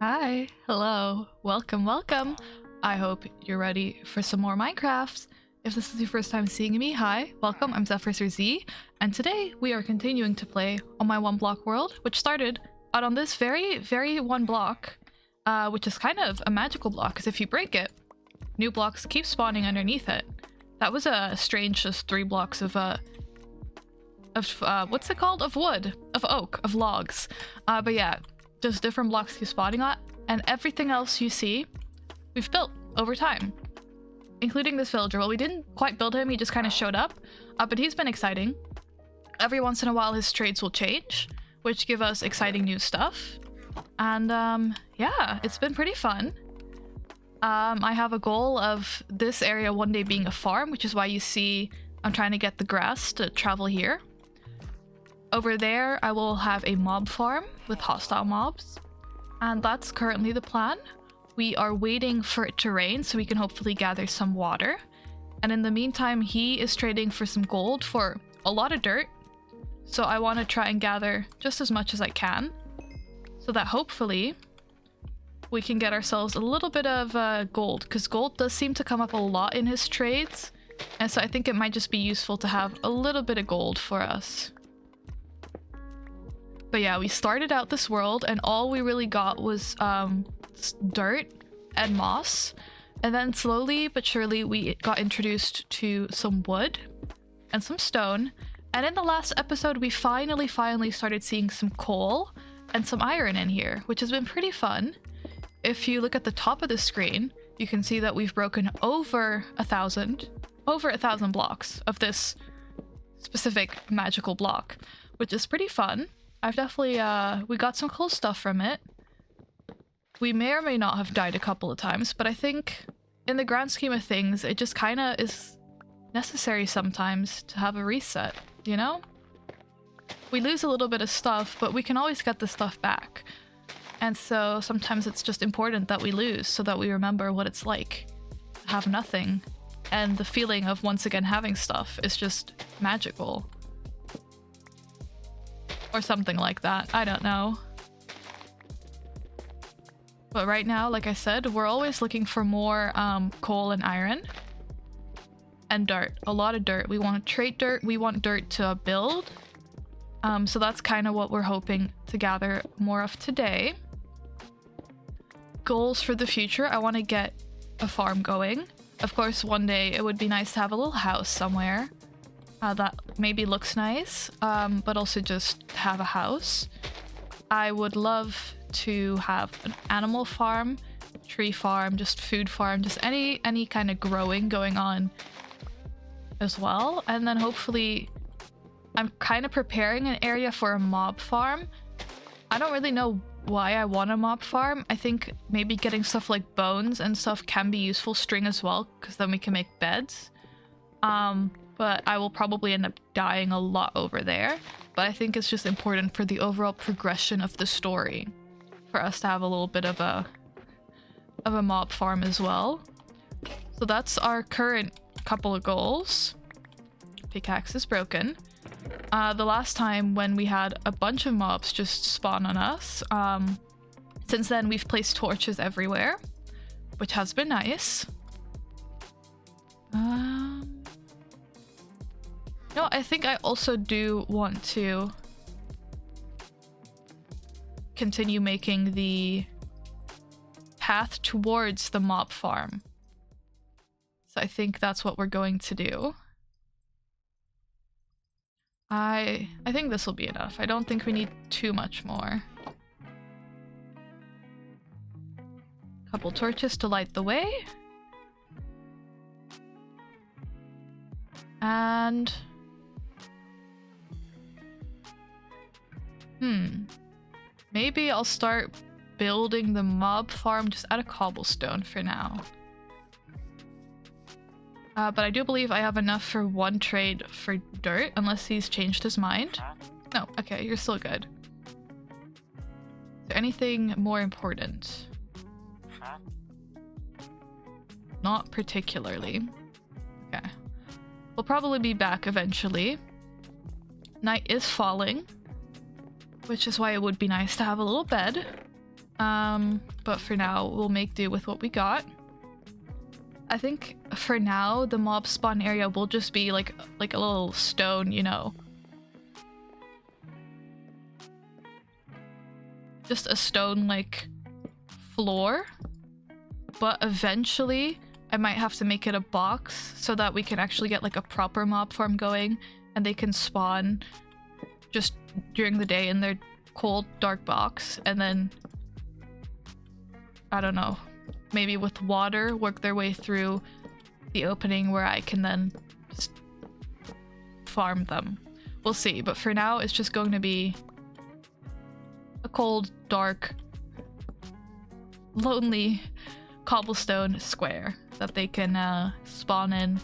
Hi, hello, welcome, welcome. I hope you're ready for some more Minecraft. If this is your first time seeing me, hi, welcome, I'm Zephyrs or Z, and today we are continuing to play on my one block world, which started out on this very one block, which is kind of a magical block, because if you break it, new blocks keep spawning underneath it. That was a strange just 3 blocks of what's it called? Of wood, of oak, of logs. But yeah, just different blocks keep spawning on, and everything else you see, we've built over time, including this villager. Well, we didn't quite build him, he just kind of showed up, but he's been exciting. Every once in a while his trades will change, which give us exciting new stuff. And yeah, it's been pretty fun. I have a goal of this area one day being a farm, which is why you see I'm trying to get the grass to travel here. Over there, I will have a mob farm with hostile mobs, and that's currently the plan. We are waiting for it to rain so we can hopefully gather some water. And in the meantime, he is trading for some gold for a lot of dirt. So I want to try and gather just as much as I can, so that hopefully we can get ourselves a little bit of gold, because gold does seem to come up a lot in his trades. And so I think it might just be useful to have a little bit of gold for us. But yeah, we started out this world and all we really got was dirt and moss. And then slowly but surely we got introduced to some wood and some stone. And in the last episode, we finally started seeing some coal and some iron in here, which has been pretty fun. If you look at the top of the screen, you can see that we've broken over 1,000 blocks of this specific magical block, which is pretty fun. I've definitely, we got some cool stuff from it. We may or may not have died a couple of times, but I think in the grand scheme of things, it just kind of is necessary sometimes to have a reset, you know? We lose a little bit of stuff, but we can always get the stuff back. And so sometimes it's just important that we lose so that we remember what it's like to have nothing. And the feeling of once again having stuff is just magical. Or something like that. I don't know. But right now, like I said, we're always looking for more coal and iron. And dirt. A lot of dirt. We want to trade dirt. We want dirt to build. So that's kind of what we're hoping to gather more of today. Goals for the future. I want to get a farm going. Of course, one day it would be nice to have a little house somewhere. That maybe looks nice, but also just have a house. I would love to have an animal farm, tree farm, just food farm, just any kind of growing going on as well. And then hopefully I'm kind of preparing an area for a mob farm. I don't really know why I want a mob farm. I think maybe getting stuff like bones and stuff can be useful, string as well, because then we can make beds. But I will probably end up dying a lot over there. But I think it's just important for the overall progression of the story for us to have a little bit of a mob farm as well. So that's our current couple of goals. Pickaxe is broken. The last time when we had a bunch of mobs just spawn on us, since then we've placed torches everywhere, which has been nice. No, I think I also do want to continue making the path towards the mob farm. So I think that's what we're going to do. I think this will be enough. I don't think we need too much more. Couple torches to light the way. And maybe I'll start building the mob farm just out of cobblestone for now. But I do believe I have enough for one trade for dirt, unless he's changed his mind. No, okay, you're still good. Is there anything more important? Not particularly. Okay. We'll probably be back eventually. Night is falling, which is why it would be nice to have a little bed. But for now, we'll make do with what we got. I think for now, the mob spawn area will just be like a little stone, you know. Just a stone, like, floor. But eventually, I might have to make it a box so that we can actually get, like, a proper mob farm going. And they can spawn just during the day in their cold, dark box. And then, I don't know, maybe with water, work their way through the opening where I can then just farm them. We'll see, but for now it's just going to be a cold, dark, lonely cobblestone square that they can spawn in.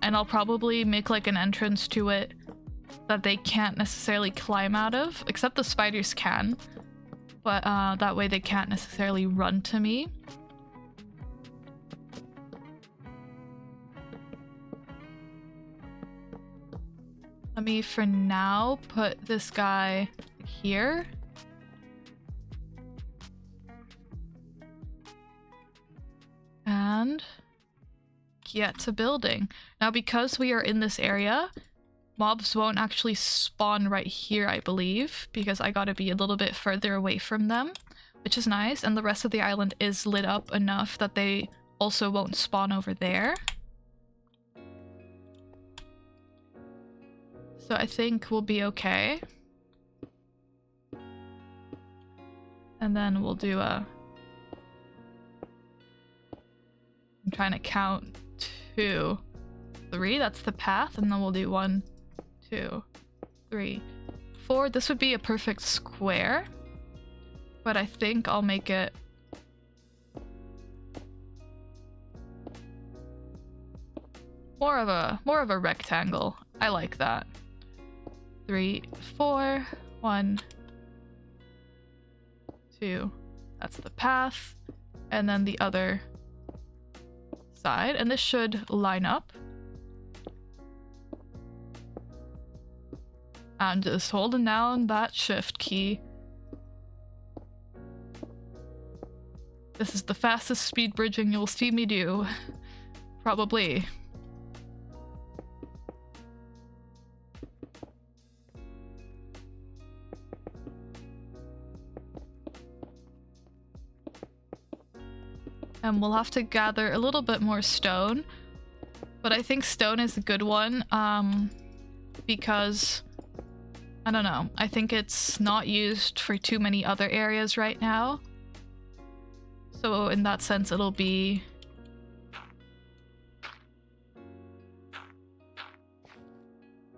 And I'll probably make like an entrance to it that they can't necessarily climb out of, except the spiders can, but that way they can't necessarily run to me. Let me, for now, put this guy here. And get to building. Now, because we are in this area, mobs won't actually spawn right here, I believe, because I gotta be a little bit further away from them, which is nice. And the rest of the island is lit up enough that they also won't spawn over there. So I think we'll be okay. And then we'll do a... I'm trying to count 2, 3, that's the path, and then we'll do 1, 2, 3, 4. This would be a perfect square, but I think I'll make it more of a rectangle. I like that. 3, 4, 1, 2. That's the path, and then the other side, and this should line up. I'm just holding down that shift key. This is the fastest speed bridging you'll see me do. Probably. And we'll have to gather a little bit more stone. But I think stone is a good one, because, I don't know, I think it's not used for too many other areas right now. So in that sense, it'll be...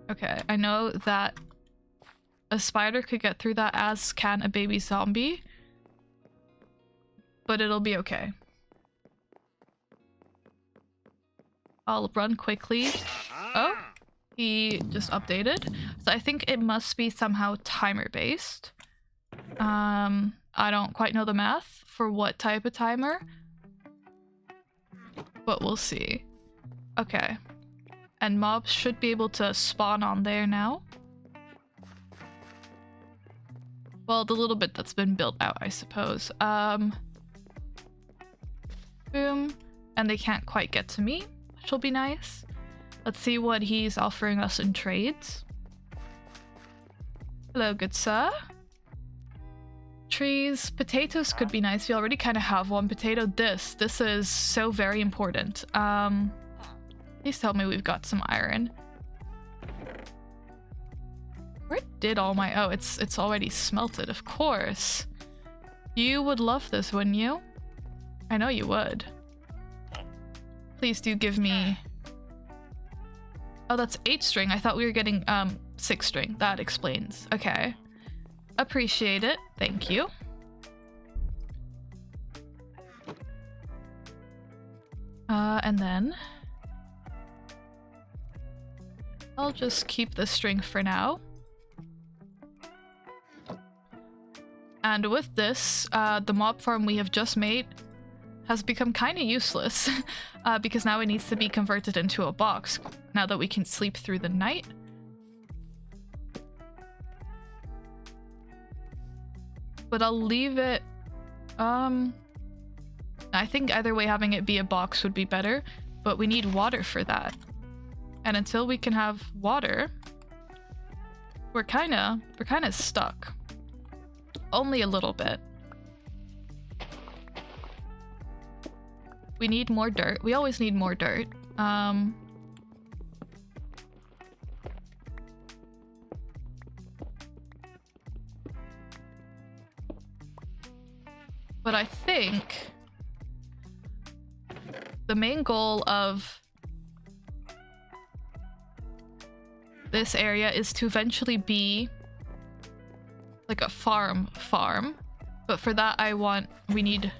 Okay, I know that a spider could get through that, as can a baby zombie. But it'll be okay. I'll run quickly. Oh, he just updated. So I think it must be somehow timer based. I don't quite know the math for what type of timer, but we'll see. Okay. And mobs should be able to spawn on there now. Well, the little bit that's been built out, I suppose. Boom. And they can't quite get to me, which will be nice. Let's see what he's offering us in trades. Hello, good sir. Trees. Potatoes could be nice. We already kind of have one potato. This is so very important. Please tell me we've got some iron. Where did all my... Oh, it's already smelted, of course. You would love this, wouldn't you? I know you would. Please do give me... Oh, that's 8 string. I thought we were getting 6 string. That explains. Okay. Appreciate it. Thank you. And then... I'll just keep the string for now. And with this, the mob farm we have just made has become kind of useless because now it needs to be converted into a box now that we can sleep through the night. But I'll leave it I think either way having it be a box would be better, but we need water for that. And until we can have water, we're kind of stuck. Only a little bit. We need more dirt. We always need more dirt. But I think the main goal of this area is to eventually be like a farm. But for that we need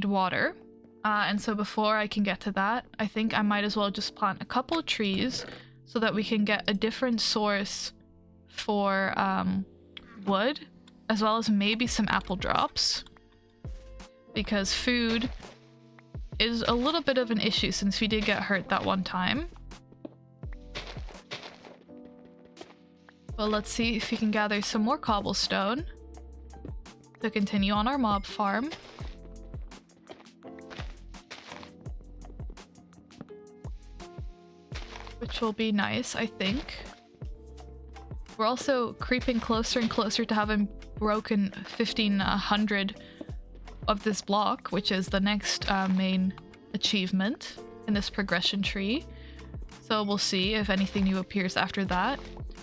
water. And so before I can get to that, I think I might as well just plant a couple of trees so that we can get a different source for wood, as well as maybe some apple drops. Because food is a little bit of an issue since we did get hurt that one time. Well, let's see if we can gather some more cobblestone to continue on our mob farm. Which will be nice, I think. We're also creeping closer and closer to having broken 1500 of this block, which is the next main achievement in this progression tree. So we'll see if anything new appears after that.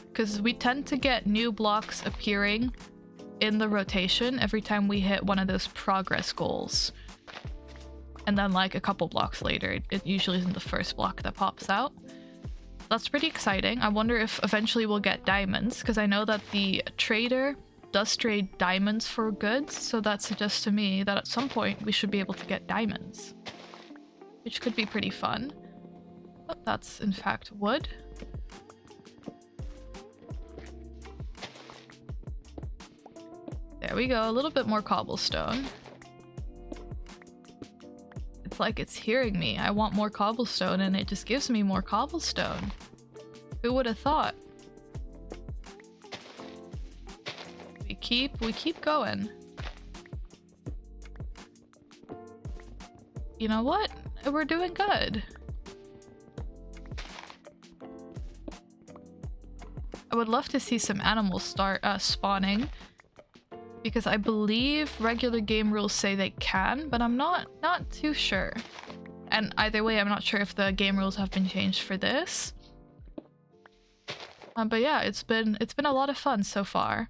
Because we tend to get new blocks appearing in the rotation every time we hit one of those progress goals. And then like a couple blocks later, it usually isn't the first block that pops out. That's pretty exciting. I wonder if eventually we'll get diamonds, because I know that the trader does trade diamonds for goods, so that suggests to me that at some point we should be able to get diamonds, which could be pretty fun. Oh, that's in fact wood. There we go, a little bit more cobblestone. It's like it's hearing me. I want more cobblestone and it just gives me more cobblestone. Who would have thought? We keep going. You know what? We're doing good. I would love to see some animals start spawning, because I believe regular game rules say they can, but I'm not too sure. And either way, I'm not sure if the game rules have been changed for this. But yeah, it's been a lot of fun so far.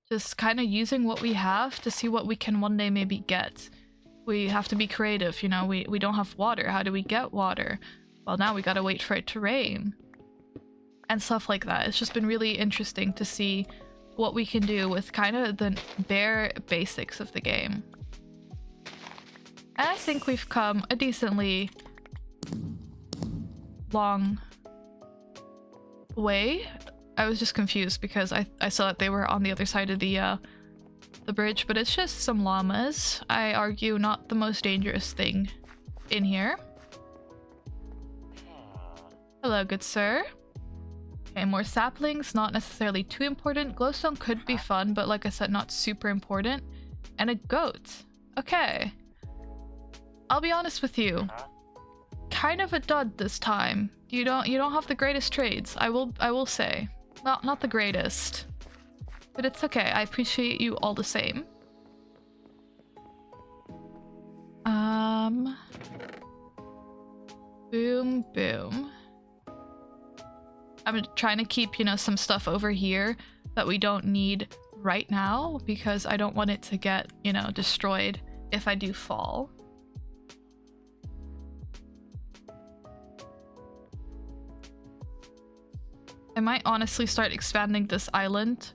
Just kind of using what we have to see what we can one day maybe get. We have to be creative, you know, we don't have water. How do we get water? Well, now we gotta wait for it to rain. And stuff like that. It's just been really interesting to see what we can do with kind of the bare basics of the game. And I think we've come a decently long way. I was just confused because I saw that they were on the other side of the bridge, but it's just some llamas. I argue not the most dangerous thing in here. Hello, good sir. Okay, more saplings, not necessarily too important. Glowstone could be fun, but like I said, not super important. And a goat. Okay. I'll be honest with you. Kind of a dud this time. You don't have the greatest trades, I will say. Not the greatest. But it's okay. I appreciate you all the same. Boom, boom. I'm trying to keep, you know, some stuff over here that we don't need right now because I don't want it to get, you know, destroyed if I do fall. I might honestly start expanding this island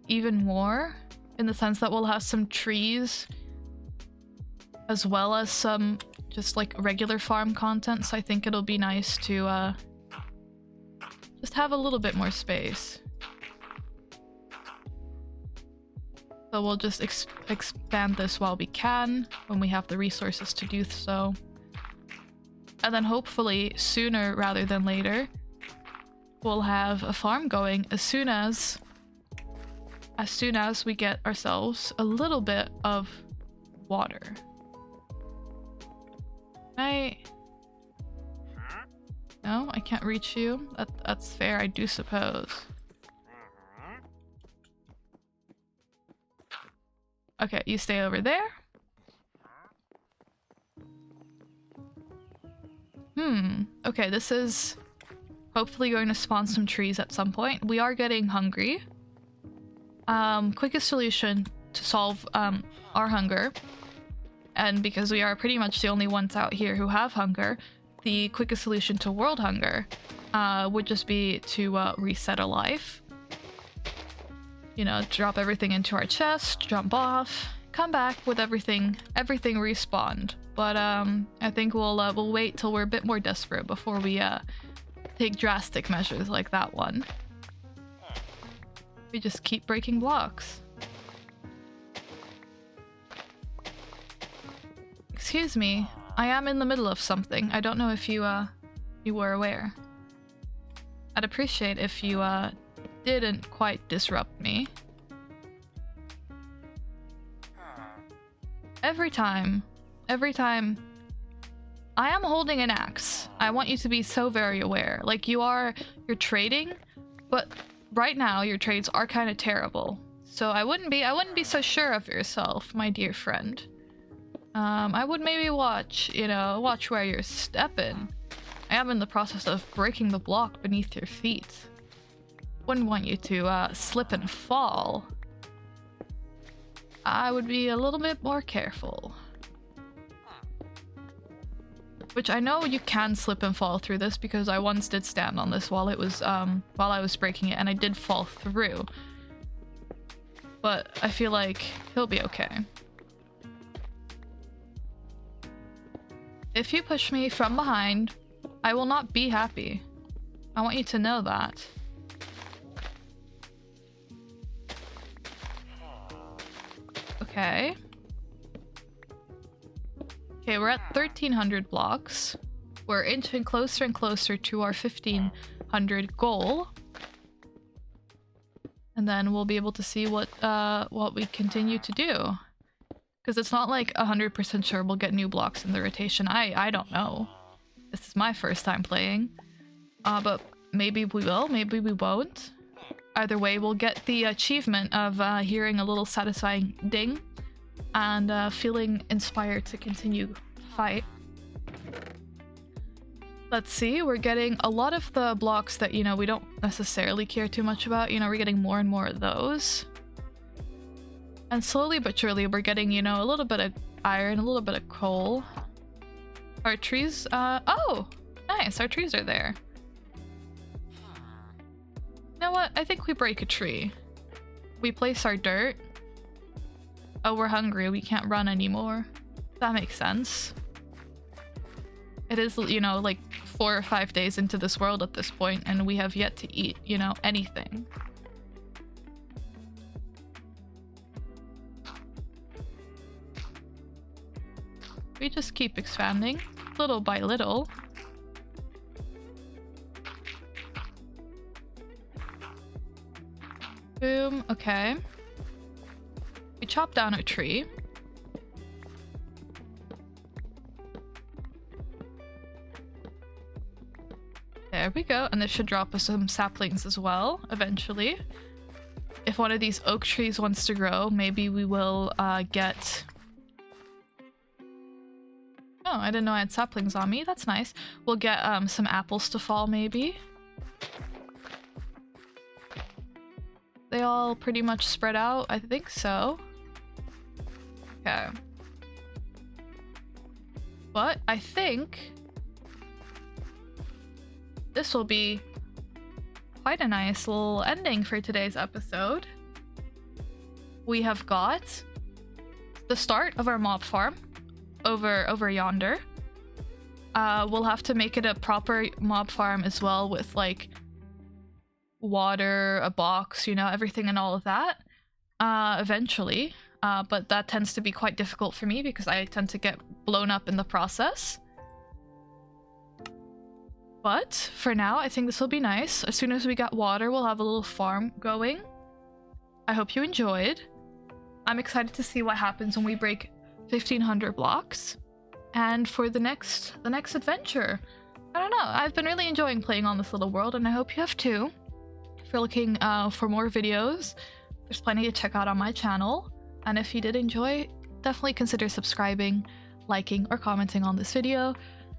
even more, in the sense that we'll have some trees as well as some just like regular farm content, so I think it'll be nice to just have a little bit more space. So we'll just expand this while we can, when we have the resources to do so. And then hopefully sooner rather than later, we'll have a farm going as soon as we get ourselves a little bit of water. No, I can't reach you. That's fair, I do suppose. Okay, you stay over there. Okay, this is hopefully going to spawn some trees at some point. We are getting hungry. Quickest solution to solve our hunger, and because we are pretty much the only ones out here who have hunger, the quickest solution to world hunger would just be to reset our life. You know, drop everything into our chest, jump off, come back with everything respawned. But I think we'll wait till we're a bit more desperate before we take drastic measures like that one. We just keep breaking blocks. Excuse me, I am in the middle of something. I don't know if you were aware. I'd appreciate if you didn't quite disrupt me. Every time I am holding an axe, I want you to be so very aware. Like you're trading, but right now your trades are kind of terrible. So I wouldn't be so sure of yourself, my dear friend. I would maybe watch where you're stepping. I am in the process of breaking the block beneath your feet. Wouldn't want you to slip and fall. I would be a little bit more careful. Which I know you can slip and fall through this because I once did stand on this while I was breaking it and I did fall through. But I feel like he'll be okay. If you push me from behind, I will not be happy. I want you to know that. Okay. Okay, we're at 1300 blocks. We're inching closer and closer to our 1500 goal. And then we'll be able to see what we continue to do. Because it's not like 100% sure we'll get new blocks in the rotation. I don't know. This is my first time playing. But maybe we will, maybe we won't. Either way, we'll get the achievement of hearing a little satisfying ding and feeling inspired to continue fight. Let's see, we're getting a lot of the blocks that, you know, we don't necessarily care too much about. You know, we're getting more and more of those. And slowly but surely we're getting, you know, a little bit of iron, a little bit of coal. Our trees, oh, nice, our trees are there. You know what? I think we break a tree. We place our dirt. Oh, we're hungry. We can't run anymore. That makes sense. It is, you know, like 4 or 5 days into this world at this point, and we have yet to eat, you know, anything. We just keep expanding, little by little. Boom, okay. We chop down a tree. There we go, and this should drop us some saplings as well, eventually. If one of these oak trees wants to grow, maybe we will get... Oh, I didn't know I had saplings on me. That's nice. We'll get some apples to fall, maybe. They all pretty much spread out? I think so. Okay. But I think this will be quite a nice little ending for today's episode. We have got the start of our mob farm over yonder. We'll have to make it a proper mob farm as well, with like water, a box, you know, everything and all of that eventually. But that tends to be quite difficult for me because I tend to get blown up in the process. But for now, I think this will be nice. As soon as we got water, we'll have a little farm going. I hope you enjoyed. I'm excited to see what happens when we break 1500 blocks. And for the next adventure, I don't know, I've been really enjoying playing on this little world, and I hope you have too. If you're looking for more videos, there's plenty to check out on my channel. And if you did enjoy, definitely consider subscribing, liking, or commenting on this video.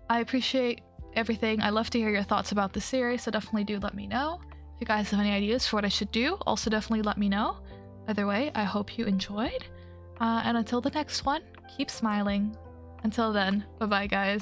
I appreciate everything. I love to hear your thoughts about this series, so definitely do let me know. If you guys have any ideas for what I should do, also definitely let me know. Either way, I hope you enjoyed. And until the next one, keep smiling. Until then, bye-bye guys.